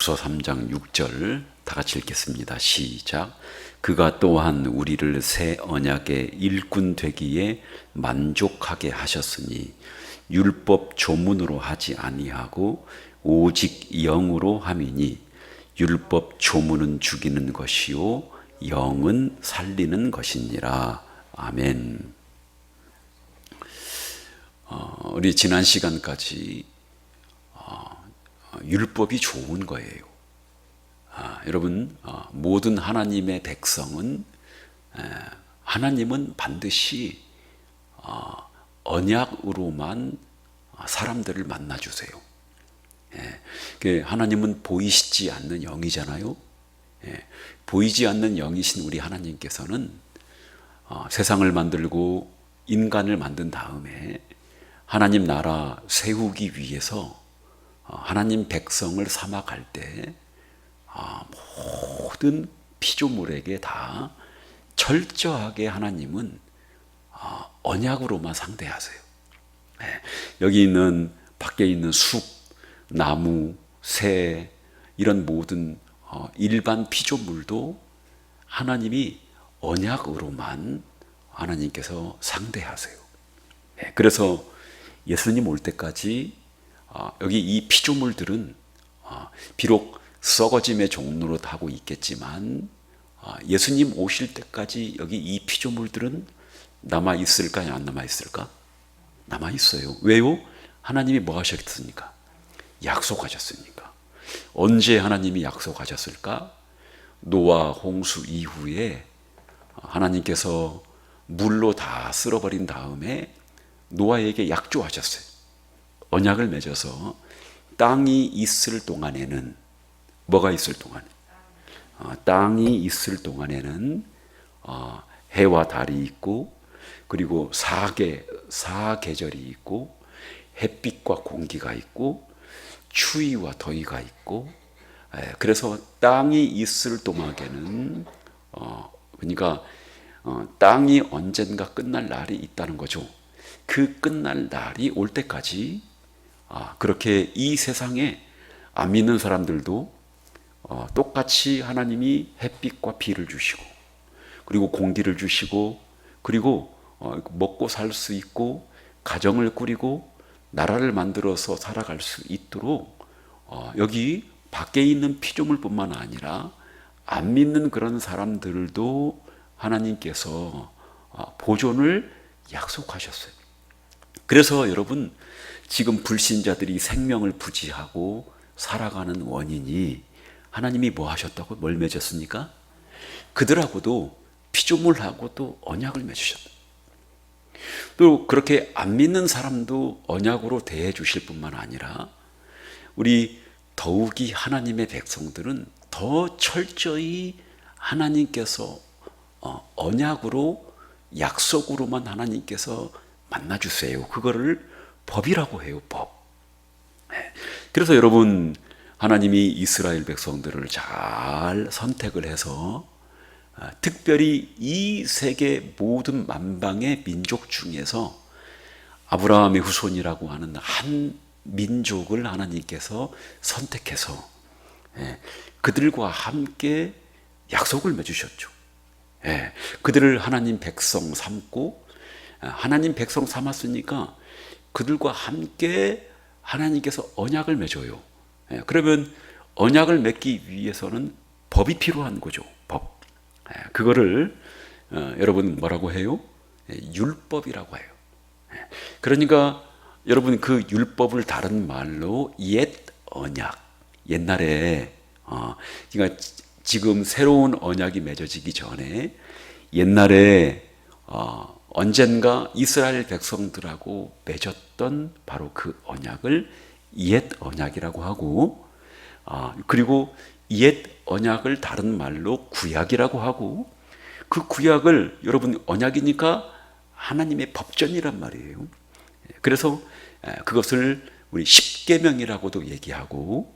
서 3장 6절 다 같이 읽겠습니다. 시작. 그가 또한 우리를 새 언약의 일꾼 되기에 만족하게 하셨으니 율법 조문으로 하지 아니하고 오직 영으로 함이니 율법 조문은 죽이는 것이요 영은 살리는 것이니라. 아멘. 우리 지난 시간까지 율법이 좋은 거예요. 여러분, 모든 하나님의 백성은 하나님은 반드시 언약으로만 사람들을 만나주세요. 하나님은 보이시지 않는 영이잖아요. 보이지 않는 영이신 우리 하나님께서는 세상을 만들고 인간을 만든 다음에 하나님 나라 세우기 위해서 하나님 백성을 삼아갈 때 모든 피조물에게 다 철저하게 하나님은 언약으로만 상대하세요. 여기 있는 밖에 있는 숲, 나무, 새 이런 모든 일반 피조물도 하나님이 언약으로만 하나님께서 상대하세요. 그래서 예수님 올 때까지 여기 이 피조물들은 비록 썩어짐의 종로로 타고 있겠지만 예수님 오실 때까지 여기 이 피조물들은 남아있을까요? 안 남아있을까? 남아있어요. 왜요? 하나님이 뭐 하셨습니까? 약속하셨으니까. 언제 하나님이 약속하셨을까? 노아 홍수 이후에 하나님께서 물로 다 쓸어버린 다음에 노아에게 약조하셨어요. 언약을 맺어서 땅이 있을 동안에는 뭐가 있을 동안? 땅이 있을 동안에는 해와 달이 있고 그리고 사계절이 있고 햇빛과 공기가 있고 추위와 더위가 있고 그래서 땅이 있을 동안에는 그러니까 땅이 언젠가 끝날 날이 있다는 거죠. 그 끝날 날이 올 때까지 그렇게 이 세상에 안 믿는 사람들도 똑같이 하나님이 햇빛과 비를 주시고 그리고 공기를 주시고 그리고 먹고 살 수 있고 가정을 꾸리고 나라를 만들어서 살아갈 수 있도록 여기 밖에 있는 피조물뿐만 아니라 안 믿는 그런 사람들도 하나님께서 보존을 약속하셨어요. 그래서 여러분 지금 불신자들이 생명을 부지하고 살아가는 원인이 하나님이 뭐 하셨다고? 뭘 맺었습니까? 그들하고도 피조물하고도 언약을 맺으셨다. 또 그렇게 안 믿는 사람도 언약으로 대해 주실 뿐만 아니라 우리 더욱이 하나님의 백성들은 더 철저히 하나님께서 언약으로 약속으로만 하나님께서 만나주세요. 그거를 법이라고 해요. 법. 그래서 여러분 하나님이 이스라엘 백성들을 잘 선택을 해서 특별히 이 세계 모든 만방의 민족 중에서 아브라함의 후손이라고 하는 한 민족을 하나님께서 선택해서 그들과 함께 약속을 맺으셨죠. 그들을 하나님 백성 삼고 하나님 백성 삼았으니까 그들과 함께 하나님께서 언약을 맺어요. 그러면 언약을 맺기 위해서는 법이 필요한 거죠. 법. 그거를 여러분 뭐라고 해요? 율법이라고 해요. 그러니까 여러분 그 율법을 다른 말로 옛 언약. 옛날에 그러니까 지금 새로운 언약이 맺어지기 전에 옛날에 언젠가 이스라엘 백성들하고 맺었던 바로 그 언약을 옛 언약이라고 하고 그리고 옛 언약을 다른 말로 구약이라고 하고 그 구약을 여러분 언약이니까 하나님의 법전이란 말이에요. 그래서 그것을 우리 십계명이라고도 얘기하고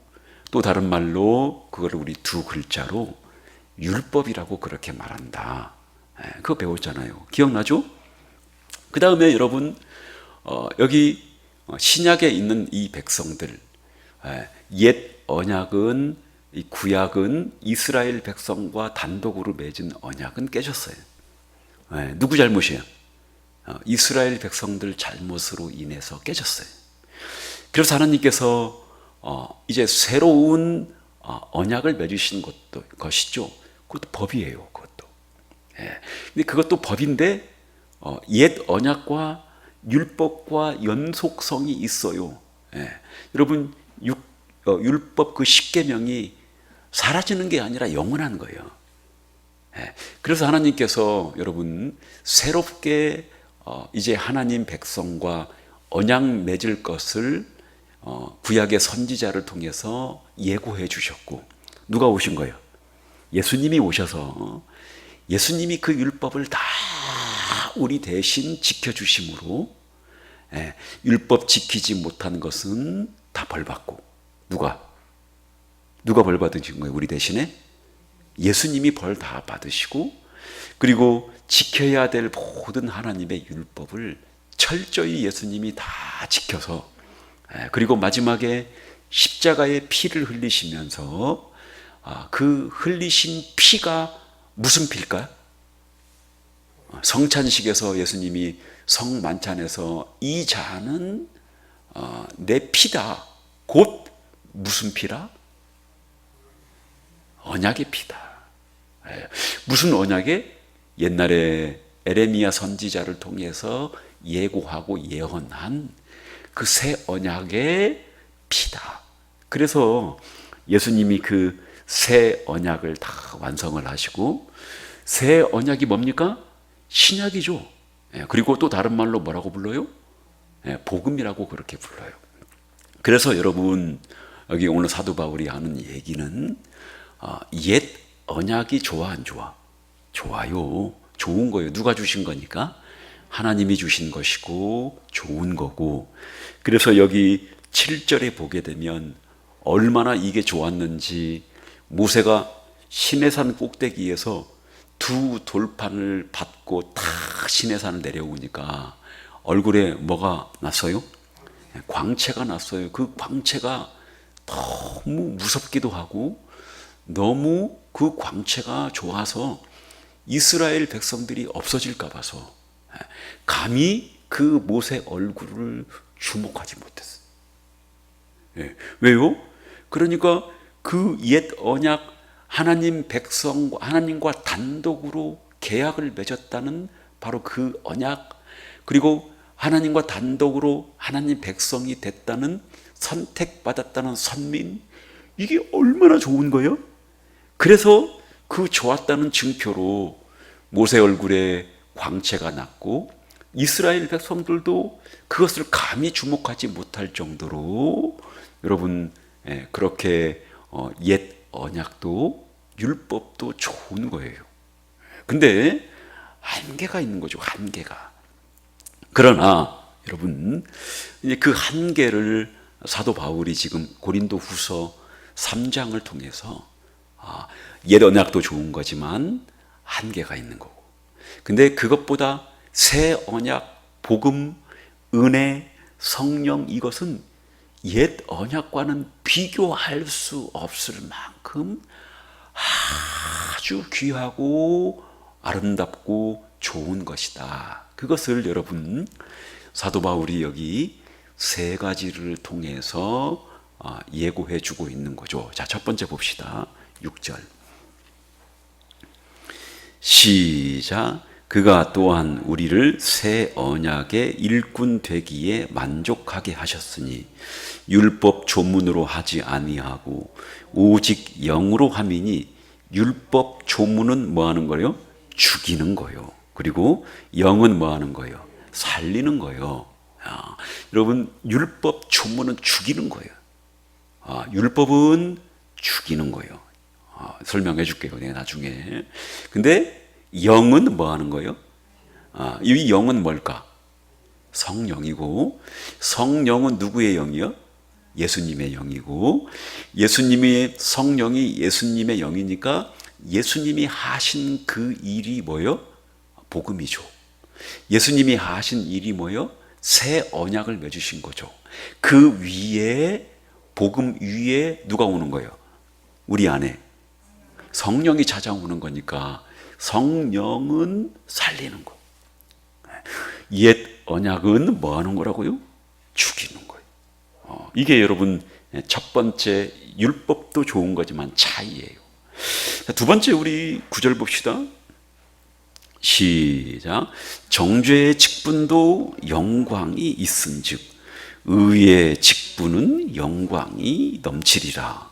또 다른 말로 그거를 우리 두 글자로 율법이라고 그렇게 말한다. 그거 배웠잖아요. 기억나죠? 그 다음에 여러분 여기 신약에 있는 이 백성들 옛 언약은 이 구약은 이스라엘 백성과 단독으로 맺은 언약은 깨졌어요. 네, 누구 잘못이에요? 이스라엘 백성들 잘못으로 인해서 깨졌어요. 그래서 하나님께서 이제 새로운 언약을 맺으신 것이죠. 그것도 법이에요. 그것도. 예. 근데 그것도 법인데 옛 언약과 율법과 연속성이 있어요. 예. 여러분 율법 그 십계명이 사라지는 게 아니라 영원한 거예요. 예. 그래서 하나님께서 여러분 새롭게 이제 하나님 백성과 언약 맺을 것을 구약의 선지자를 통해서 예고해 주셨고, 누가 오신 거예요? 예수님이 오셔서 예수님이 그 율법을 다 우리 대신 지켜주심으로 율법 지키지 못한 것은 다 벌받고, 누가 벌받으신 거예요? 우리 대신에 예수님이 벌 다 받으시고, 그리고 지켜야 될 모든 하나님의 율법을 철저히 예수님이 다 지켜서, 그리고 마지막에 십자가의 피를 흘리시면서 그 흘리신 피가 무슨 피일까요? 성찬식에서 예수님이 성만찬에서 이 잔은 내 피다. 곧 무슨 피라? 언약의 피다. 무슨 언약에? 옛날에 에레미야 선지자를 통해서 예고하고 예언한 그 새 언약의 피다. 그래서 예수님이 그 새 언약을 다 완성을 하시고, 새 언약이 뭡니까? 신약이죠. 그리고 또 다른 말로 뭐라고 불러요? 복음이라고 그렇게 불러요. 그래서 여러분 여기 오늘 사도 바울이 하는 얘기는 옛 언약이 좋아 안 좋아? 좋아요. 좋은 거예요. 누가 주신 거니까? 하나님이 주신 것이고 좋은 거고. 그래서 여기 7절에 보게 되면 얼마나 이게 좋았는지, 모세가 시내산 꼭대기에서 두 돌판을 받고 다 시내산을 내려오니까 얼굴에 뭐가 났어요? 광채가 났어요. 그 광채가 너무 무섭기도 하고 너무 그 광채가 좋아서 이스라엘 백성들이 없어질까 봐서 감히 그 모세 얼굴을 주목하지 못했어요. 왜요? 그러니까 그 옛 언약, 하나님 백성과 하나님과 단독으로 계약을 맺었다는 바로 그 언약, 그리고 하나님과 단독으로 하나님 백성이 됐다는, 선택받았다는 선민, 이게 얼마나 좋은 거예요? 그래서 그 좋았다는 증표로 모세 얼굴에 광채가 났고 이스라엘 백성들도 그것을 감히 주목하지 못할 정도로 여러분 그렇게 옛 언약도 율법도 좋은 거예요. 근데 한계가 있는 거죠. 한계가. 그러나 여러분 이제 그 한계를 사도 바울이 지금 고린도 후서 3장을 통해서 옛 언약도 좋은 거지만 한계가 있는 거고, 근데 그것보다 새 언약, 복음, 은혜, 성령, 이것은 옛 언약과는 비교할 수 없을 만큼 아주 귀하고 아름답고 좋은 것이다. 그것을 여러분 사도 바울이 여기 세 가지를 통해서 예고해 주고 있는 거죠. 자, 첫 번째 봅시다. 6절 시작. 그가 또한 우리를 새 언약의 일꾼 되기에 만족하게 하셨으니 율법 조문으로 하지 아니하고 오직 영으로 함이니, 율법 조문은 뭐 하는 거예요? 죽이는 거예요. 그리고 영은 뭐 하는 거예요? 살리는 거예요. 여러분 율법 조문은 죽이는 거예요. 율법은 죽이는 거예요. 설명해 줄게요. 내가 나중에. 근데 영은 뭐 하는 거예요? 이 영은 뭘까? 성령이고, 성령은 누구의 영이요? 예수님의 영이고, 예수님의 성령이 예수님의 영이니까 예수님이 하신 그 일이 뭐예요? 복음이죠. 예수님이 하신 일이 뭐예요? 새 언약을 맺으신 거죠. 그 위에, 복음 위에 누가 오는 거예요? 우리 안에 성령이 찾아오는 거니까 성령은 살리는 거. 옛 언약은 뭐 하는 거라고요? 죽이는 거예요. 이게 여러분 첫 번째 율법도 좋은 거지만 차이예요. 두 번째 우리 9절 봅시다. 시작. 정죄의 직분도 영광이 있은즉 의의 직분은 영광이 넘치리라.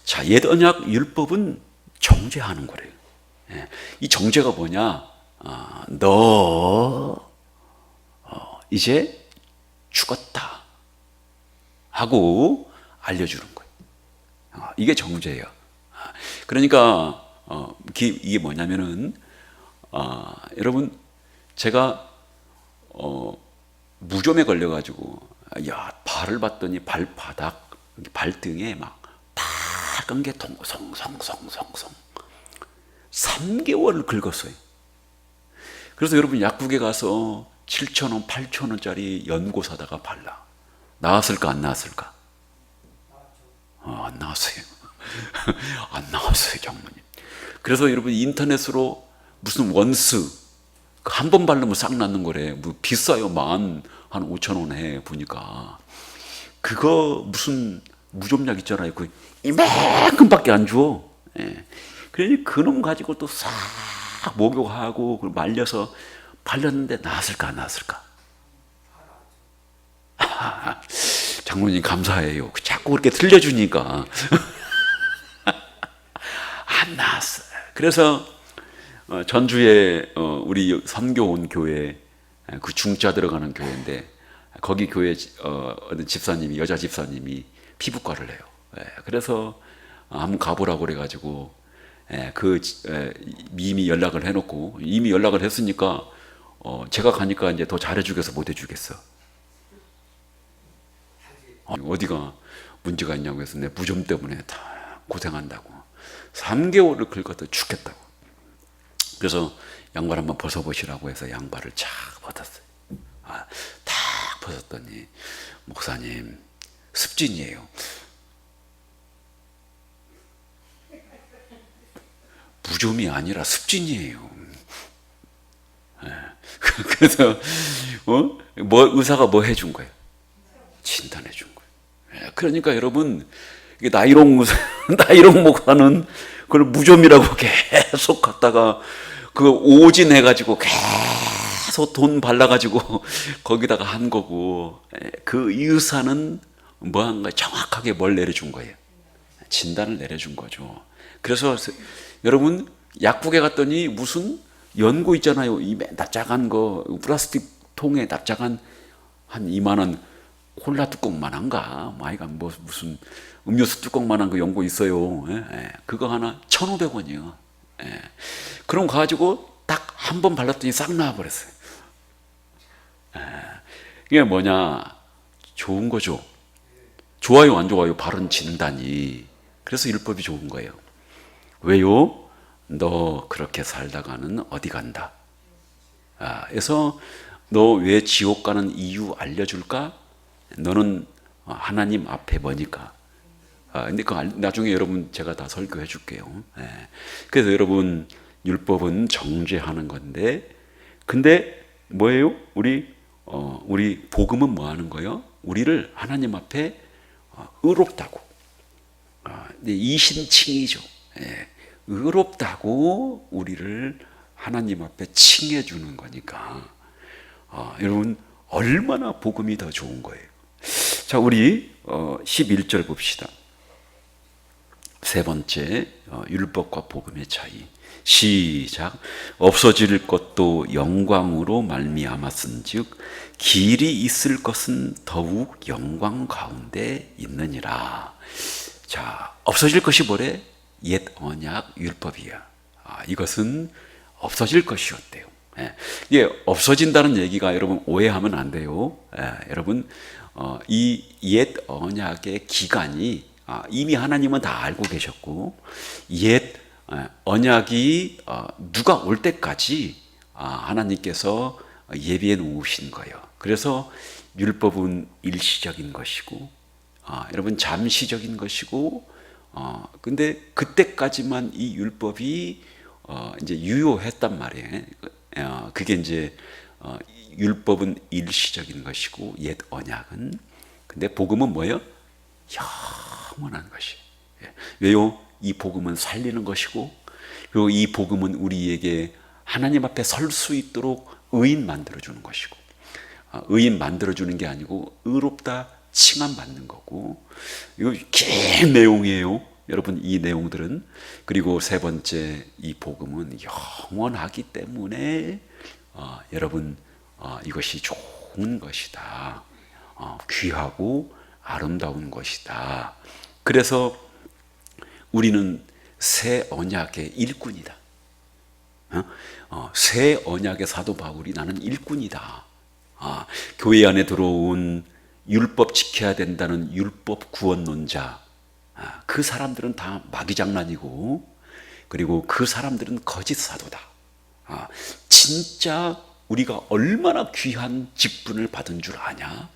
자, 옛 언약 율법은 정죄하는 거래요. 이 정죄가 뭐냐? 너 이제 죽었다 하고 알려주는 거예요. 이게 정죄예요. 그러니까 이게 뭐냐면은 여러분 제가 무좀에 걸려가지고 발을 봤더니 발바닥 발등에 막 빨간 게 송송송송송 3개월을 긁었어요. 그래서 여러분 약국에 가서 7,000원, 8,000원짜리 연고 사다가 발라. 나았을까 안 나았을까? 안 나왔어요. 안 나왔어요, 장모님. 그래서 여러분 인터넷으로 무슨 원스 한 번 바르면 싹 낫는 거래. 뭐 비싸요. 한 5,000원에 보니까. 그거 무슨 무좀약 있잖아요. 그 이만큼밖에 안 줘. 그러니 그놈 가지고 또 싹 목욕하고 말려서 발렸는데 나았을까 안 나았을까? 장로님 감사해요. 자꾸 그렇게 들려주니까 안 나았어요. 그래서 전주에 우리 선교 온 교회 그 중자 들어가는 교회인데 거기 교회 어떤 집사님이 여자 집사님이 피부과를 해요. 그래서 한번 가보라고 그래가지고 이미 연락을 해놓고 이미 연락을 했으니까 제가 가니까 이제 더 잘해주겠어 못 해주겠어? 어디가 문제가 있냐고 해서 내 무좀 때문에 다 고생한다고 3개월을 긁어도 죽겠다고. 그래서 양말 한번 벗어보시라고 해서 양말을 쫙 벗었어요. 딱 벗었더니 목사님 습진이에요. 무좀이 아니라 습진이에요. 그래서 의사가 뭐 해준 거예요? 진단해 준 거예요. 그러니까 여러분 나이롱 목사는 그걸 무좀이라고 계속 갖다가 그 오진해가지고 계속 돈 발라가지고 거기다가 한 거고 그 의사는 뭐 한 거예요? 정확하게 뭘 내려준 거예요? 진단을 내려준 거죠. 그래서 여러분 약국에 갔더니 무슨 연고 있잖아요. 이 납작한 거 플라스틱 통에 납작한 한 2만 원 콜라 뚜껑만한가? 아이가 뭐 무슨 음료수 뚜껑만한 그 연고 있어요. 그거 하나 1,500원이요. 그럼 가지고 딱 한 번 발랐더니 싹 나와버렸어요. 이게 뭐냐? 좋은 거죠. 좋아요, 안 좋아요? 바른 진단이. 그래서 율법이 좋은 거예요. 왜요? 너 그렇게 살다가는 어디 간다. 그래서 너 왜 지옥 가는 이유 알려줄까? 너는 하나님 앞에 뭐니까. 근데 그 나중에 여러분 제가 다 설교해 줄게요. 그래서 여러분 율법은 정죄하는 건데, 근데 뭐예요? 우리 복음은 뭐 하는 거예요? 우리를 하나님 앞에 의롭다고. 이신칭이죠. 의롭다고 우리를 하나님 앞에 칭해 주는 거니까 여러분 얼마나 복음이 더 좋은 거예요. 자, 우리 11절 봅시다. 세 번째 율법과 복음의 차이. 시작. 없어질 것도 영광으로 말미암았은즉 길이 있을 것은 더욱 영광 가운데 있느니라. 자, 없어질 것이 뭐래? 옛 언약 율법이야. 이것은 없어질 것이었대요. 이게 없어진다는 얘기가 여러분 오해하면 안 돼요. 여러분 이 옛 언약의 기간이 이미 하나님은 다 알고 계셨고 옛 언약이 누가 올 때까지 하나님께서 예비해 놓으신 거예요. 그래서 율법은 일시적인 것이고 여러분 잠시적인 것이고 근데 그때까지만 이 율법이 이제 유효했단 말이에요. 그게 이제 율법은 일시적인 것이고 옛 언약은, 근데 복음은 뭐예요? 영원한 것이. 왜요? 이 복음은 살리는 것이고, 그리고 이 복음은 우리에게 하나님 앞에 설 수 있도록 의인 만들어주는 것이고, 의인 만들어주는 게 아니고 의롭다 칭함 받는 거고, 이거 긴 내용이에요. 여러분, 이 내용들은. 그리고 세 번째, 이 복음은 영원하기 때문에 여러분, 이것이 좋은 것이다. 귀하고 아름다운 것이다. 그래서 우리는 새 언약의 일꾼이다. 새 언약의 사도 바울이 나는 일꾼이다. 교회 안에 들어온 율법 지켜야 된다는 율법 구원론자, 그 사람들은 다 마귀장난이고, 그리고 그 사람들은 거짓 사도다. 진짜 우리가 얼마나 귀한 직분을 받은 줄 아냐?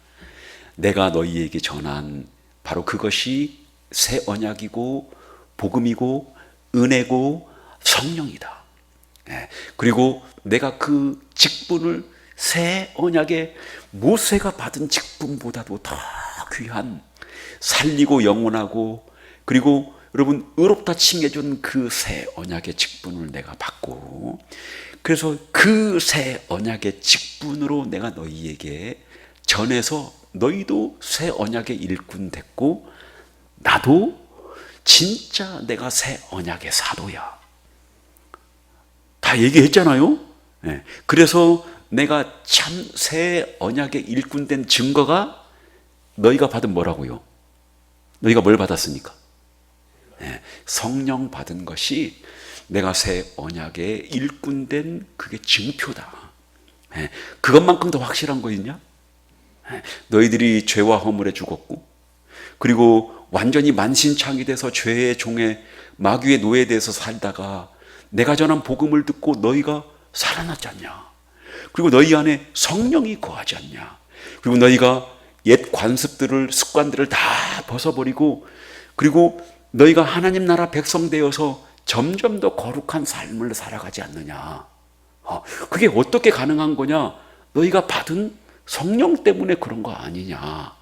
내가 너희에게 전한 바로 그것이 새 언약이고 복음이고 은혜고 성령이다. 그리고 내가 그 직분을 새 언약의 모세가 받은 직분보다도 더 귀한, 살리고 영원하고, 그리고 여러분 의롭다 칭해준 그 새 언약의 직분을 내가 받고, 그래서 그 새 언약의 직분으로 내가 너희에게 전해서 너희도 새 언약의 일꾼 됐고, 나도 진짜 내가 새 언약의 사도야. 다 얘기했잖아요. 그래서 내가 참 새 언약의 일꾼 된 증거가 너희가 받은 뭐라고요? 너희가 뭘 받았습니까? 성령 받은 것이 내가 새 언약의 일꾼 된 그게 증표다. 그것만큼 더 확실한 거 있냐? 너희들이 죄와 허물에 죽었고, 그리고 완전히 만신창이 돼서 죄의 종의 마귀의 노예에 대해서 살다가 내가 전한 복음을 듣고 너희가 살아났지 않냐? 그리고 너희 안에 성령이 거하지 않냐? 그리고 너희가 옛 관습들을, 습관들을 다 벗어버리고, 그리고 너희가 하나님 나라 백성 되어서 점점 더 거룩한 삶을 살아가지 않느냐? 그게 어떻게 가능한 거냐? 너희가 받은 성령 때문에 그런 거 아니냐?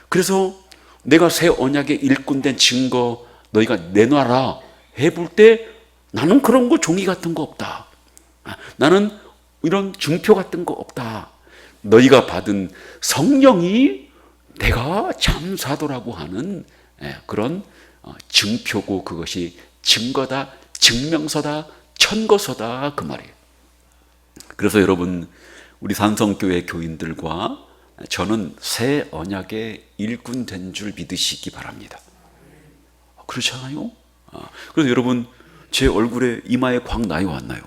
그래서 내가 새 언약의 일꾼 된 증거 너희가 내놔라 해볼 때, 나는 그런 거 종이 같은 거 없다. 나는 이런 증표 같은 거 없다. 너희가 받은 성령이 내가 참 사도라고 하는 그런 증표고, 그것이 증거다, 증명서다, 천거서다, 그 말이에요. 그래서 여러분, 우리 산성교회 교인들과 저는 새 언약의 일꾼 된 줄 믿으시기 바랍니다. 그렇잖아요? 그래서 여러분, 제 얼굴에 이마에 광 나요, 안 나요?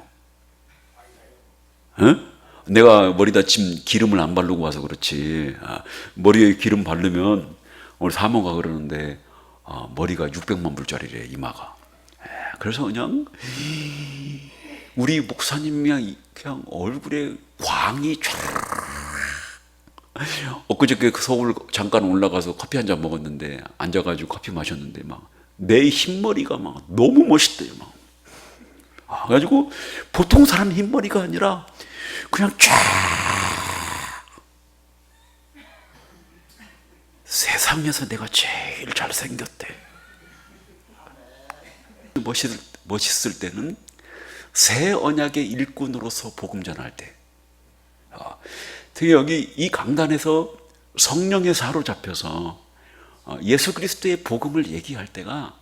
내가 머리다 지금 기름을 안 바르고 와서 그렇지, 머리에 기름 바르면 오늘 사모가 그러는데 머리가 600만 불짜리래, 이마가. 그래서 그냥 우리 목사님이 그냥 얼굴에 광이 쫙. 엊그저께 서울 잠깐 올라가서 커피 한 잔 먹었는데, 앉아가지고 커피 마셨는데 막 내 흰머리가 막 너무 멋있대요. 막. 그래가지고 보통 사람 흰머리가 아니라 그냥 쫙. 세상에서 내가 제일 잘생겼대. 멋있을 때는 새 언약의 일꾼으로서 복음 전할 때. 특히 여기 이 강단에서 성령에 사로잡혀서 예수 그리스도의 복음을 얘기할 때가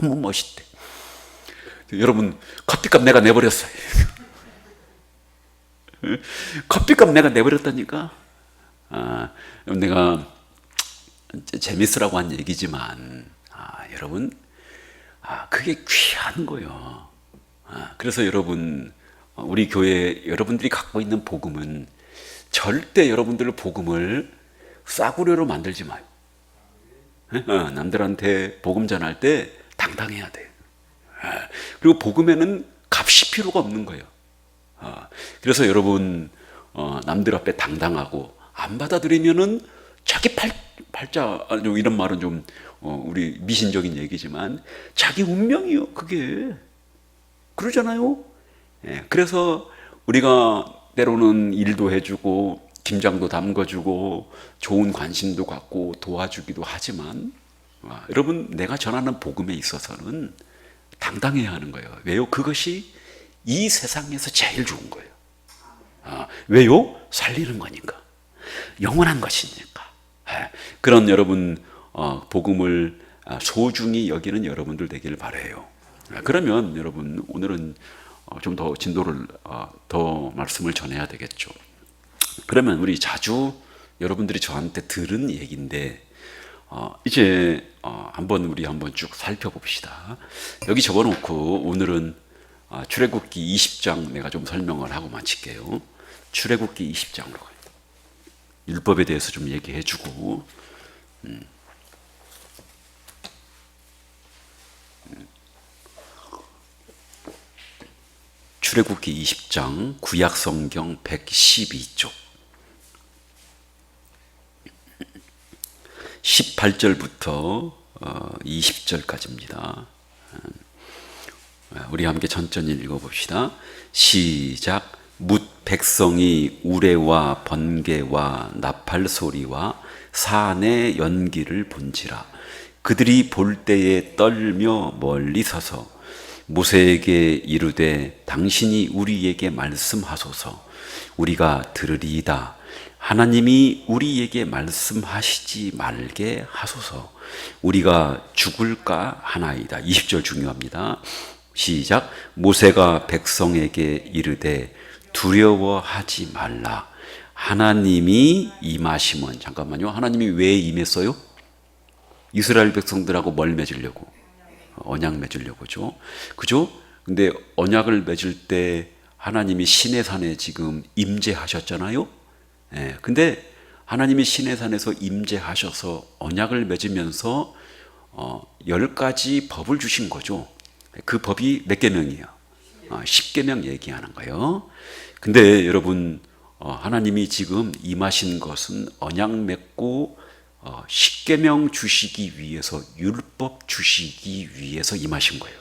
너무 멋있대. 여러분, 커피값 내가 내버렸어요. 커피값 내가 내버렸다니까. 내가 재밌으라고 한 얘기지만, 여러분, 그게 귀한 거예요. 그래서 여러분, 우리 교회 여러분들이 갖고 있는 복음은 절대 여러분들 복음을 싸구려로 만들지 마요. 남들한테 복음 전할 때 당당해야 돼. 그리고 복음에는 값이 필요가 없는 거예요. 그래서 여러분, 남들 앞에 당당하고 안 받아들이면은 자기 팔자, 이런 말은 좀 우리 미신적인 얘기지만 자기 운명이요, 그게. 그러잖아요. 예, 그래서 우리가 때로는 일도 해주고 김장도 담궈주고 좋은 관심도 갖고 도와주기도 하지만 여러분, 내가 전하는 복음에 있어서는 당당해야 하는 거예요. 왜요? 그것이 이 세상에서 제일 좋은 거예요. 왜요? 살리는 거니까. 영원한 것이니까. 예, 그런 여러분 복음을 소중히 여기는 여러분들 되길 바라요. 그러면 여러분, 오늘은 좀 더 진도를 더 말씀을 전해야 되겠죠. 그러면 우리 자주 여러분들이 저한테 들은 얘기인데 이제 우리 한번 쭉 살펴봅시다. 여기 적어놓고 오늘은 출애굽기 20장 내가 좀 설명을 하고 마칠게요. 출애굽기 20장으로 가요. 율법에 대해서 좀 얘기해주고 출애굽기 20장 구약성경 112쪽 18절부터 20절까지입니다. 우리 함께 천천히 읽어봅시다. 시작. 뭇 백성이 우레와 번개와 나팔 소리와 산의 연기를 본지라. 그들이 볼 때에 떨며 멀리 서서 모세에게 이르되 당신이 우리에게 말씀하소서. 우리가 들으리이다. 하나님이 우리에게 말씀하시지 말게 하소서. 우리가 죽을까 하나이다. 20절 중요합니다. 시작. 모세가 백성에게 이르되 두려워하지 말라. 하나님이 임하시면. 잠깐만요. 하나님이 왜 임했어요? 이스라엘 백성들하고 뭘 맺으려고? 언약 맺으려고죠. 그죠? 근데 언약을 맺을 때 하나님이 시내산에 지금 임재하셨잖아요. 예, 근데 하나님이 시내산에서 임재하셔서 언약을 맺으면서 10가지 법을 주신 거죠. 그 법이 몇 계명이에요? 10계명 얘기하는 거예요. 근데 여러분, 하나님이 지금 임하신 것은 언약 맺고 10계명 주시기 위해서, 율법 주시기 위해서 임하신 거예요.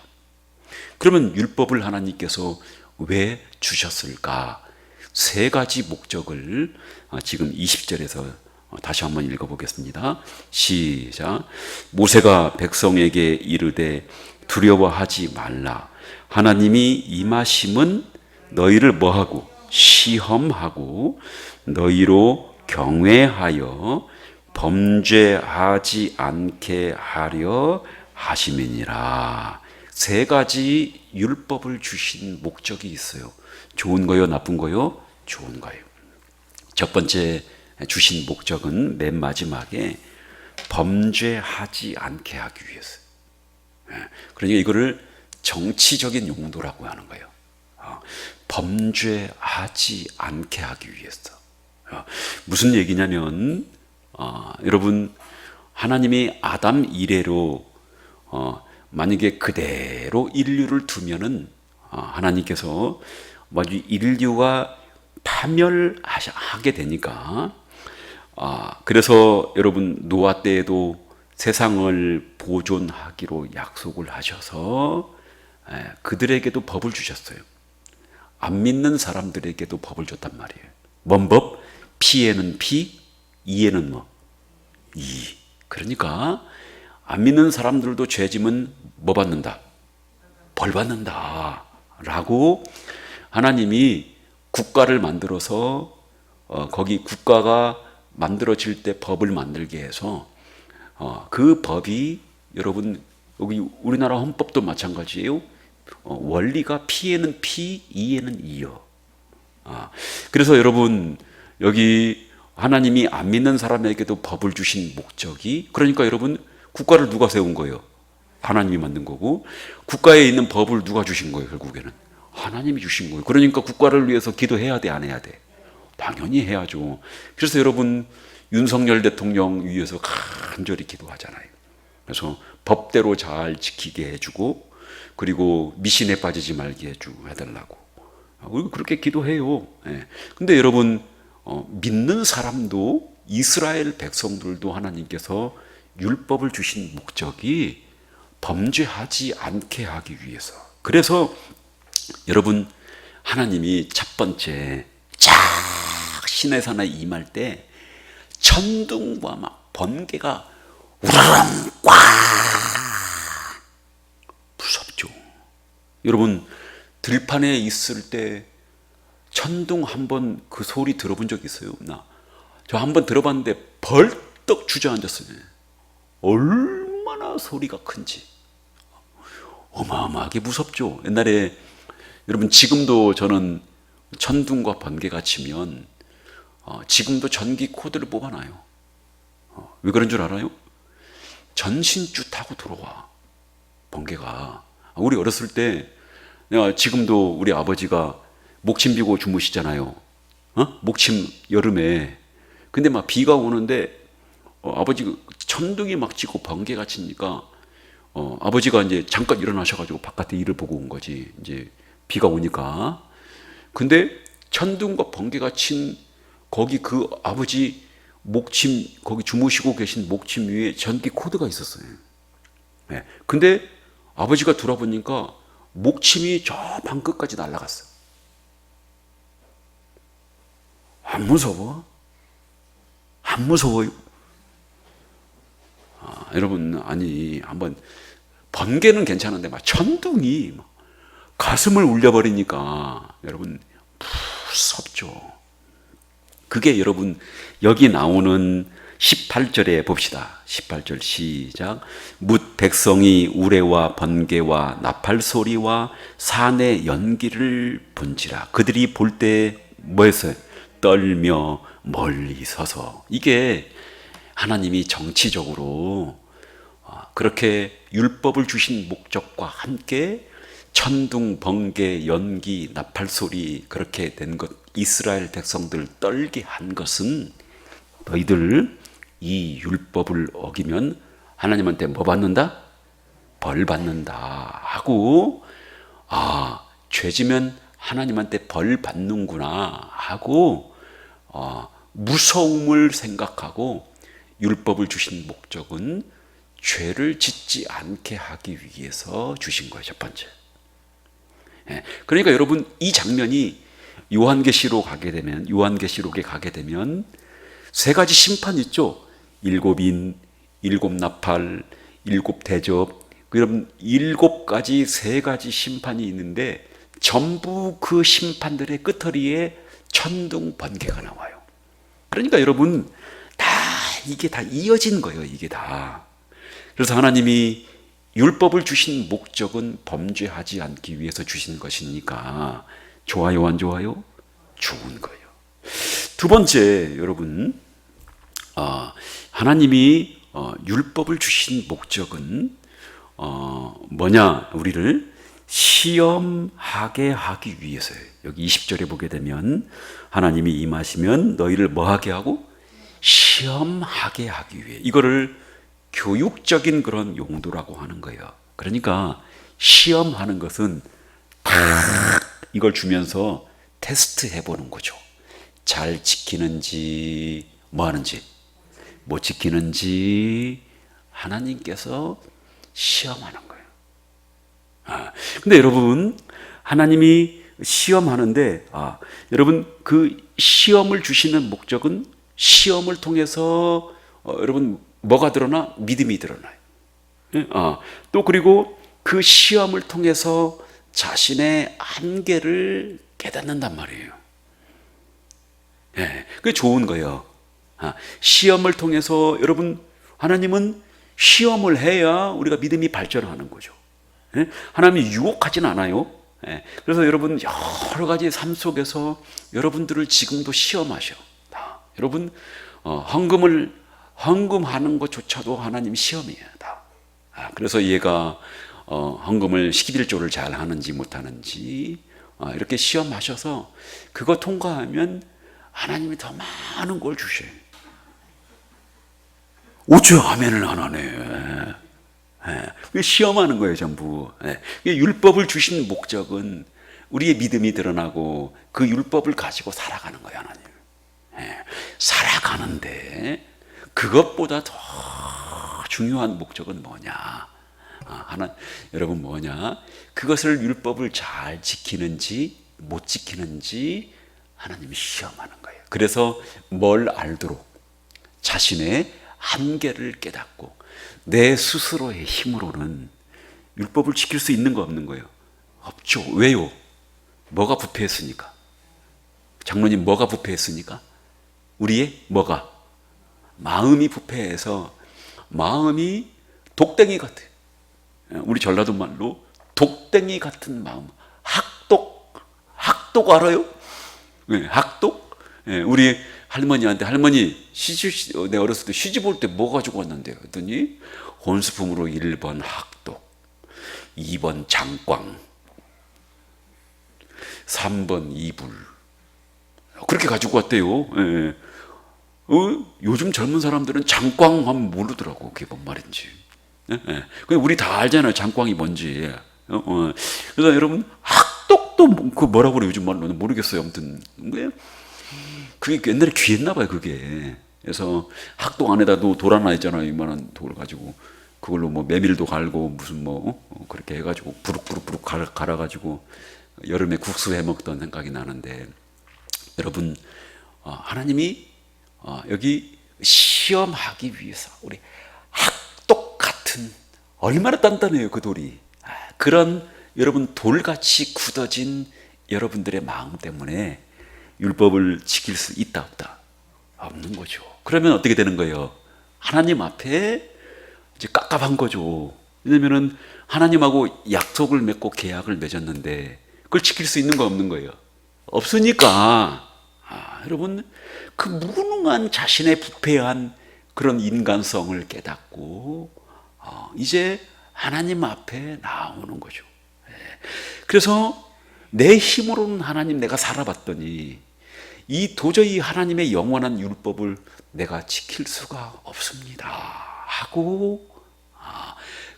그러면 율법을 하나님께서 왜 주셨을까? 세 가지 목적을 지금 20절에서 다시 한번 읽어보겠습니다. 시작. 모세가 백성에게 이르되 두려워하지 말라. 하나님이 임하심은 너희를 뭐하고? 시험하고 너희로 경외하여 범죄하지 않게 하려 하심이니라. 세 가지 율법을 주신 목적이 있어요. 좋은 거요, 나쁜 거요? 좋은 거예요. 첫 번째 주신 목적은 맨 마지막에 범죄하지 않게 하기 위해서. 그러니까 이거를 정치적인 용도라고 하는 거예요. 범죄하지 않게 하기 위해서. 무슨 얘기냐면 여러분, 하나님이 아담 이래로 만약에 그대로 인류를 두면은 하나님께서 인류가 파멸하게 되니까 그래서 여러분, 노아 때에도 세상을 보존하기로 약속을 하셔서 그들에게도 법을 주셨어요. 안 믿는 사람들에게도 법을 줬단 말이에요. 뭔 법? 피에는 피, 이에는 뭐? 이. 그러니까 안 믿는 사람들도 죄지면 뭐 받는다? 벌 받는다 라고 하나님이 국가를 만들어서 거기 국가가 만들어질 때 법을 만들게 해서 그 법이 여러분, 여기 우리나라 헌법도 마찬가지예요. 원리가 피에는 피, 이에는 이요. 그래서 여러분, 여기 하나님이 안 믿는 사람에게도 법을 주신 목적이, 그러니까 여러분, 국가를 누가 세운 거예요? 하나님이 만든 거고, 국가에 있는 법을 누가 주신 거예요? 결국에는 하나님이 주신 거예요. 그러니까 국가를 위해서 기도해야 돼, 안 해야 돼? 당연히 해야죠. 그래서 여러분, 윤석열 대통령 위해서 간절히 기도하잖아요. 그래서 법대로 잘 지키게 해주고, 그리고 미신에 빠지지 말게 해달라고 그렇게 기도해요. 근데 여러분, 믿는 사람도, 이스라엘 백성들도 하나님께서 율법을 주신 목적이 범죄하지 않게 하기 위해서. 그래서 여러분, 하나님이 첫 번째 쫙 시내산에 임할 때 천둥과 막 번개가 우르릉 꽉, 무섭죠. 여러분, 들판에 있을 때 천둥 한번 그 소리 들어본 적 있어요? 저 한번 들어봤는데 벌떡 주저앉았어요. 얼마나 소리가 큰지 어마어마하게 무섭죠. 옛날에 여러분, 지금도 저는 천둥과 번개가 치면 지금도 전기 코드를 뽑아놔요. 왜 그런 줄 알아요? 전신줄 타고 들어와, 번개가. 우리 어렸을 때, 내가 지금도 우리 아버지가 목침 비고 주무시잖아요. 목침 여름에. 근데 막 비가 오는데 아버지가 천둥이 막 치고 번개가 치니까 아버지가 이제 잠깐 일어나셔가지고 바깥에 일을 보고 온 거지. 이제 비가 오니까. 근데 천둥과 번개가 친 거기 그 아버지 목침, 거기 주무시고 계신 목침 위에 전기 코드가 있었어요. 네. 근데 아버지가 돌아보니까 목침이 저 방 끝까지 날아갔어. 안 무서워? 안 무서워요? 여러분, 아니, 한번 번개는 괜찮은데 막 천둥이 막 가슴을 울려버리니까 여러분 무섭죠. 그게 여러분 여기 나오는 18절에 봅시다. 18절 시작. 뭇 백성이 우레와 번개와 나팔 소리와 산의 연기를 본지라. 그들이 볼 때 뭐였어요? 떨며 멀리 서서. 이게 하나님이 정치적으로 그렇게 율법을 주신 목적과 함께 천둥, 번개, 연기, 나팔 소리 그렇게 된 것, 이스라엘 백성들 떨게 한 것은 너희들 이 율법을 어기면 하나님한테 뭐 받는다? 벌 받는다 하고, 죄지면 하나님한테 벌 받는구나 하고 무서움을 생각하고 율법을 주신 목적은 죄를 짓지 않게 하기 위해서 주신 거예요. 첫 번째. 그러니까 여러분, 이 장면이 요한계시록에 가게 되면 세 가지 심판 있죠. 일곱 인, 일곱 나팔, 일곱 대접. 여러분, 일곱 가지, 세 가지 심판이 있는데 전부 그 심판들의 끝허리에 천둥, 번개가 나와요. 그러니까 여러분, 이게 다 이어진 거예요. 이게 다. 그래서 하나님이 율법을 주신 목적은 범죄하지 않기 위해서 주신 것이니까 좋아요, 안 좋아요? 좋은 거예요. 두 번째, 여러분, 하나님이 율법을 주신 목적은 뭐냐? 우리를 시험하게 하기 위해서예요. 여기 20절에 보게 되면 하나님이 임하시면 너희를 뭐하게 하고? 시험하게 하기 위해. 이거를 교육적인 그런 용도라고 하는 거예요. 그러니까 시험하는 것은 딱 이걸 주면서 테스트 해보는 거죠. 잘 지키는지, 뭐 하는지, 못 지키는지 하나님께서 시험하는 거예요. 근데 여러분, 하나님이 시험하는데, 여러분, 그 시험을 주시는 목적은 시험을 통해서 여러분 뭐가 드러나? 믿음이 드러나요. 또 그리고 그 시험을 통해서 자신의 한계를 깨닫는단 말이에요. 그게 좋은 거예요. 시험을 통해서 여러분, 하나님은 시험을 해야 우리가 믿음이 발전하는 거죠. 하나님이 유혹하진 않아요. 그래서 여러분, 여러 가지 삶 속에서 여러분들을 지금도 시험하셔. 여러분, 헌금하는 것조차도 하나님 시험이에요. 다. 그래서 얘가 헌금을 11조를 잘 하는지 못하는지 이렇게 시험하셔서 그거 통과하면 하나님이 더 많은 걸 주셔요. 어째 아멘을 안 하네. 시험하는 거예요, 전부. 율법을 주신 목적은 우리의 믿음이 드러나고 그 율법을 가지고 살아가는 거예요, 하나님. 살아가는데 그것보다 더 중요한 목적은 뭐냐? 여러분 뭐냐? 그것을 율법을 잘 지키는지 못 지키는지 하나님이 시험하는 거예요. 그래서 뭘 알도록 자신의 한계를 깨닫고 내 스스로의 힘으로는 율법을 지킬 수 있는 거 없는 거예요? 없죠. 왜요? 뭐가 부패했으니까? 장로님 뭐가 부패했으니까? 우리의 뭐가? 마음이 부패해서 마음이 독댕이 같아. 우리 전라도 말로 독댕이 같은 마음. 학독 알아요? 네, 학독? 네, 우리 할머니한테 할머니 내 어렸을 때 시집 올 때 뭐 가지고 왔는데 그랬더니 혼수품으로 1번 학독, 2번 장꽝, 3번 이불 그렇게 가지고 왔대요. 예. 요즘 젊은 사람들은 장꽝 하면 모르더라고 그게 뭔 말인지. 예? 예. 우리 다 알잖아요 장꽝이 뭔지. 그래서 여러분 학독도 그 뭐라고 그래 요즘 말로는 모르겠어요. 아무튼 그게 옛날에 귀했나 봐요 그게. 그래서 학독 안에다도 돌 하나 있잖아요. 이만한 돌 가지고 그걸로 뭐 메밀도 갈고 무슨 뭐 그렇게 해가지고 부룩부룩 갈아가지고 여름에 국수 해 먹던 생각이 나는데 여러분 하나님이 여기 시험하기 위해서 우리 학독 같은 얼마나 단단해요 그 돌이. 그런 여러분 돌같이 굳어진 여러분들의 마음 때문에 율법을 지킬 수 있다 없다? 없는 거죠. 그러면 어떻게 되는 거예요? 하나님 앞에 이제 깝깝한 거죠. 왜냐면은 하나님하고 약속을 맺고 계약을 맺었는데 그걸 지킬 수 있는 거 없는 거예요. 없으니까 여러분 그 무능한 자신의 부패한 그런 인간성을 깨닫고 이제 하나님 앞에 나오는 거죠. 그래서 내 힘으로는 하나님 내가 살아봤더니 이 도저히 하나님의 영원한 율법을 내가 지킬 수가 없습니다 하고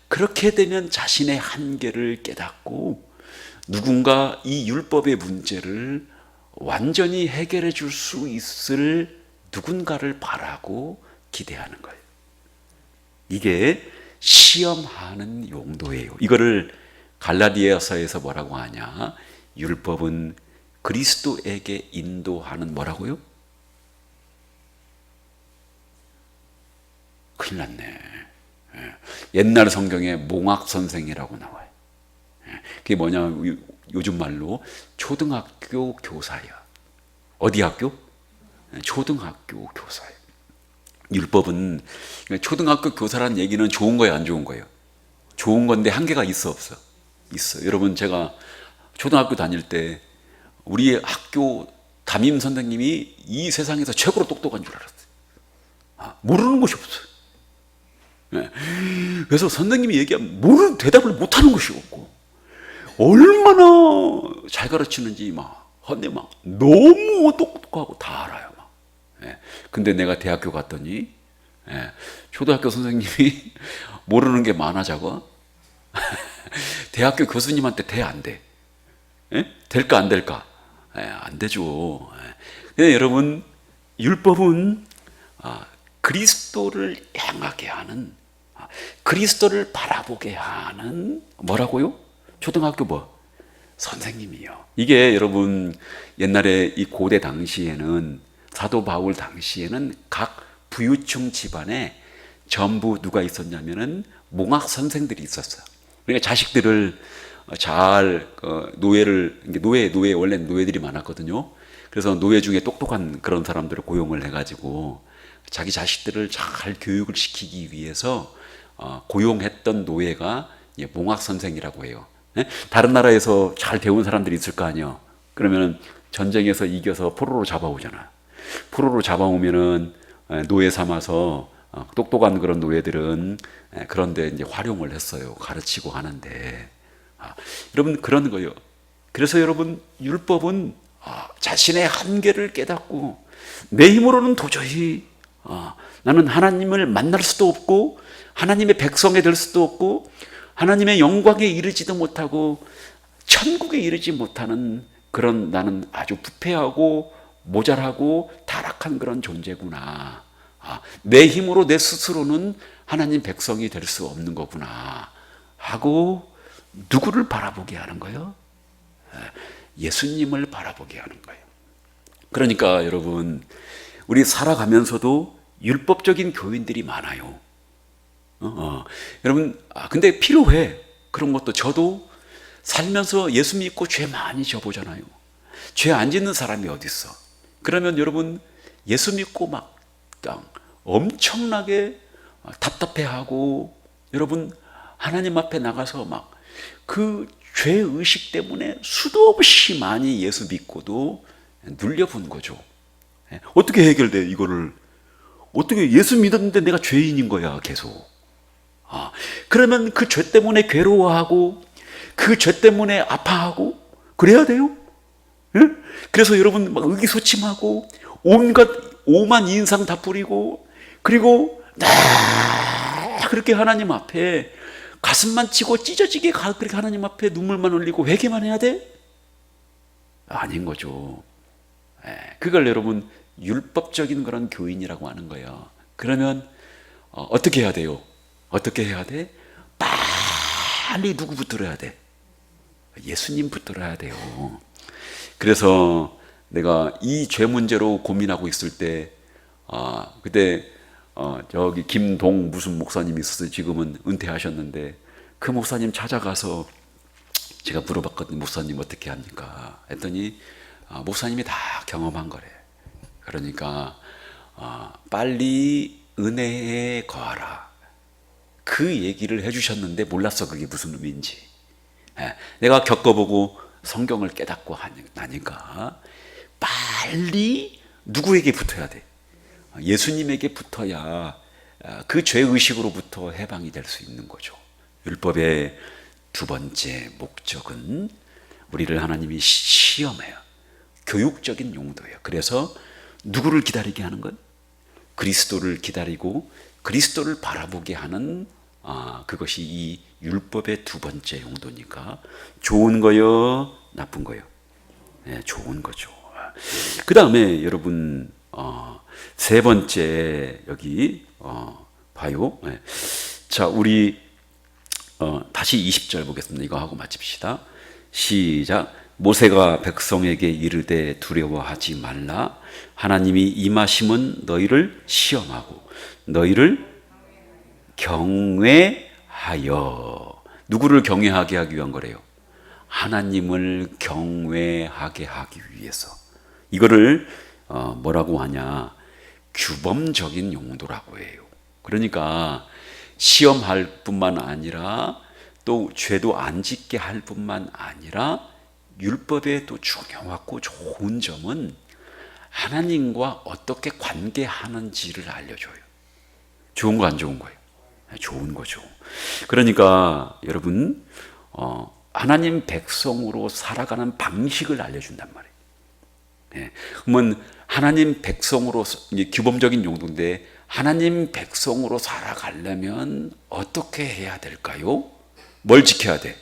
그렇게 되면 자신의 한계를 깨닫고 누군가 이 율법의 문제를 완전히 해결해 줄 수 있을 누군가를 바라고 기대하는 거예요. 이게 시험하는 용도예요. 이거를 갈라디아서에서 뭐라고 하냐? 율법은 그리스도에게 인도하는 뭐라고요? 큰일 났네. 옛날 성경에 몽학 선생이라고 나와요. 그게 뭐냐? 요즘 말로 초등학교 교사야. 어디 학교? 초등학교 교사예요. 율법은 초등학교 교사라는 얘기는 좋은 거예요, 안 좋은 거예요? 좋은 건데 한계가 있어 없어? 있어. 여러분 제가 초등학교 다닐 때 우리 학교 담임 선생님이 이 세상에서 최고로 똑똑한 줄 알았어요. 모르는 것이 없어요. 그래서 선생님이 얘기하면 모르는 대답을 못하는 것이 없고 얼마나 잘 가르치는지 헌데 너무 똑똑하고 다 알아요. 근데 내가 대학교 갔더니 초등학교 선생님이 모르는 게 많아 작아. 대학교 교수님한테 돼 안 돼? 될까 안 될까? 안 되죠. 근데 여러분 율법은 그리스도를 향하게 하는 그리스도를 바라보게 하는 뭐라고요? 초등학교 선생님이요. 이게 여러분 옛날에 이 고대 당시에는 사도 바울 당시에는 각 부유층 집안에 전부 누가 있었냐면은 몽학 선생들이 있었어요. 그러니까 자식들을 잘 노예 원래 노예들이 많았거든요. 그래서 노예 중에 똑똑한 그런 사람들을 고용을 해가지고 자기 자식들을 잘 교육을 시키기 위해서 고용했던 노예가 몽학 선생이라고 해요. 다른 나라에서 잘 배운 사람들이 있을 거 아니에요. 그러면 전쟁에서 이겨서 포로로 잡아오잖아. 포로로 잡아오면은 노예 삼아서 똑똑한 그런 노예들은 그런데 이제 활용을 했어요. 가르치고 하는데 여러분 그런 거예요. 그래서 여러분 율법은 자신의 한계를 깨닫고 내 힘으로는 도저히 나는 하나님을 만날 수도 없고 하나님의 백성이 될 수도 없고 하나님의 영광에 이르지도 못하고 천국에 이르지 못하는 그런 나는 아주 부패하고 모자라고 타락한 그런 존재구나. 내 힘으로 내 스스로는 하나님 백성이 될 수 없는 거구나 하고 누구를 바라보게 하는 거예요? 예수님을 바라보게 하는 거예요. 그러니까 여러분, 우리 살아가면서도 율법적인 교인들이 많아요. 여러분, 근데 필요해. 그런 것도. 저도 살면서 예수 믿고 죄 많이 져보잖아요. 죄 안 짓는 사람이 어디 있어? 그러면 여러분, 예수 믿고 막 엄청나게 답답해하고, 여러분 하나님 앞에 나가서 막 그 죄의식 때문에 수도 없이 많이 예수 믿고도 눌려본 거죠. 어떻게 해결돼 이거를? 어떻게, 예수 믿었는데 내가 죄인인 거야 계속. 그러면 그 죄 때문에 괴로워하고 그 죄 때문에 아파하고 그래야 돼요? 예? 그래서 여러분 막 의기소침하고 온갖 오만 인상 다 뿌리고, 그리고 그렇게 하나님 앞에 가슴만 치고 찢어지게 그렇게 하나님 앞에 눈물만 흘리고 회개만 해야 돼? 아닌 거죠. 그걸 여러분 율법적인 그런 교인이라고 하는 거예요. 그러면 어떻게 해야 돼요? 어떻게 해야 돼? 빨리 누구 붙들어야 돼? 예수님 붙들어야 돼요. 그래서 내가 이 죄 문제로 고민하고 있을 때, 그때 저기 김동 무슨 목사님이 있었어요. 지금은 은퇴하셨는데 그 목사님 찾아가서 제가 물어봤거든요. 목사님 어떻게 합니까? 했더니 목사님이 다 경험한 거래. 그러니까 빨리 은혜에 거하라, 그 얘기를 해주셨는데 몰랐어 그게 무슨 의미인지. 내가 겪어보고 성경을 깨닫고 나니까 빨리 누구에게 붙어야 돼? 예수님에게 붙어야 그 죄의식으로부터 해방이 될 수 있는 거죠. 율법의 두 번째 목적은 우리를 하나님이 시험해요. 교육적인 용도예요. 그래서 누구를 기다리게 하는 것? 그리스도를 기다리고 그리스도를 바라보게 하는, 그것이 이 율법의 두 번째 용도니까 좋은 거요, 나쁜 거요? 좋은 거죠. 그 다음에 여러분 세 번째 여기 봐요. 자, 우리 다시 20절 보겠습니다. 이거 하고 마칩시다. 시작. 모세가 백성에게 이르되 두려워하지 말라. 하나님이 임하심은 너희를 시험하고 너희를 경외하여. 누구를 경외하게 하기 위한 거래요? 하나님을 경외하게 하기 위해서. 이거를 뭐라고 하냐? 규범적인 용도라고 해요. 그러니까 시험할 뿐만 아니라 또 죄도 안 짓게 할 뿐만 아니라 율법의 또 중요하고 좋은 점은 하나님과 어떻게 관계하는지를 알려줘요. 좋은 거 안 좋은 거예요? 좋은 거죠. 그러니까 여러분 하나님 백성으로 살아가는 방식을 알려준단 말이에요. 그러면 하나님 백성으로, 규범적인 용도인데 하나님 백성으로 살아가려면 어떻게 해야 될까요? 뭘 지켜야 돼?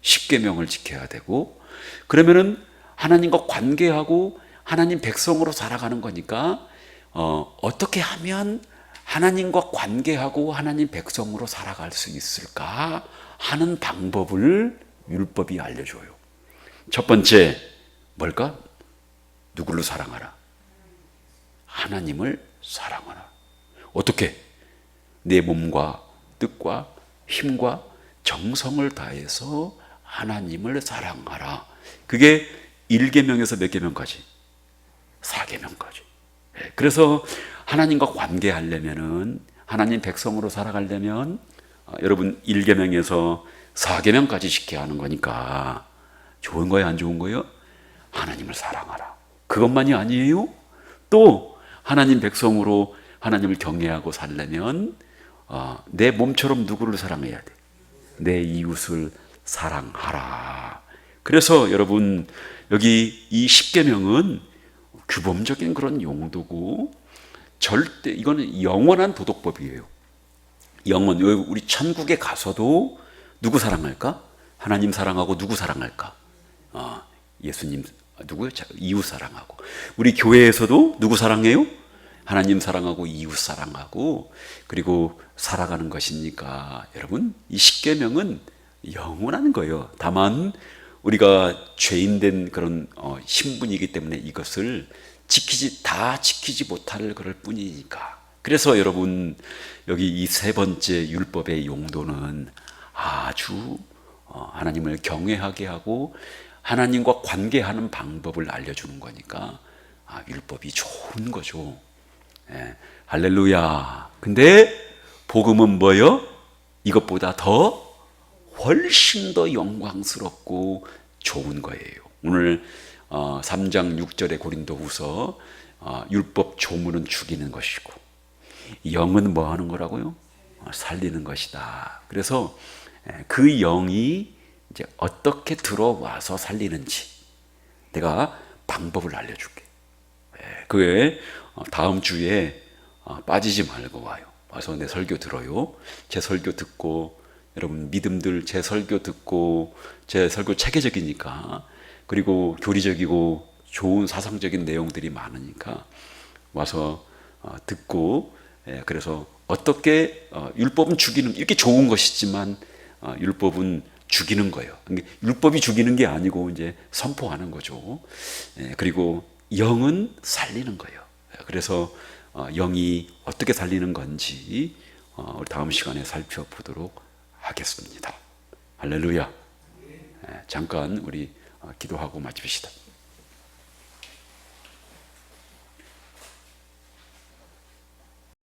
십계명을 지켜야 되고, 그러면은 하나님과 관계하고 하나님 백성으로 살아가는 거니까 어떻게 하면 하나님과 관계하고 하나님 백성으로 살아갈 수 있을까 하는 방법을 율법이 알려줘요. 첫 번째 뭘까? 누구를 사랑하라? 하나님을 사랑하라. 어떻게? 내 몸과 뜻과 힘과 정성을 다해서 하나님을 사랑하라. 그게 1계명에서 몇 계명까지? 4계명까지. 그래서 하나님과 관계하려면은, 하나님 백성으로 살아가려면 여러분 1계명에서 4계명까지 지켜야 하는 거니까 좋은 거예요, 안 좋은 거예요? 하나님을 사랑하라. 그것만이 아니에요. 또 하나님 백성으로 하나님을 경외하고 살려면 내 몸처럼 누구를 사랑해야 돼? 내 이웃을 사랑하라. 그래서 여러분 여기 이 10계명은 규범적인 그런 용도고, 절대 이거는 영원한 도덕법이에요. 영원. 우리 천국에 가서도 누구 사랑할까? 하나님 사랑하고 누구 사랑할까? 예수님, 누구요? 이웃 사랑하고. 우리 교회에서도 누구 사랑해요? 하나님 사랑하고 이웃 사랑하고 그리고 살아가는 것이니까 여러분 이 십계명은 영원한 거예요. 다만 우리가 죄인된 그런 신분이기 때문에 이것을 다 지키지 못할 그럴 뿐이니까. 그래서 여러분 여기 이 세 번째 율법의 용도는 아주 하나님을 경외하게 하고 하나님과 관계하는 방법을 알려주는 거니까 율법이 좋은 거죠. 예, 할렐루야. 근데 복음은 뭐요? 이것보다 더 훨씬 더 영광스럽고 좋은 거예요. 오늘 3장 6절의 고린도후서 율법 조문은 죽이는 것이고 영은 뭐 하는 거라고요? 살리는 것이다. 그래서 그 영이 이제 어떻게 들어와서 살리는지 내가 방법을 알려줄게. 그게 다음 주에 빠지지 말고 와요. 와서 내 설교 들어요. 제 설교 듣고 여러분 믿음들 제 설교 듣고 제 설교 체계적이니까 그리고 교리적이고 좋은 사상적인 내용들이 많으니까 와서 듣고 그래서 어떻게 율법은 죽이는 이렇게 좋은 것이지만 율법은 죽이는 거예요. 율법이 죽이는 게 아니고 이제 선포하는 거죠. 그리고 영은 살리는 거예요. 그래서 영이 어떻게 살리는 건지 우리 다음 시간에 살펴보도록 하겠습니다. 할렐루야. 잠깐 우리 기도하고 마칩시다.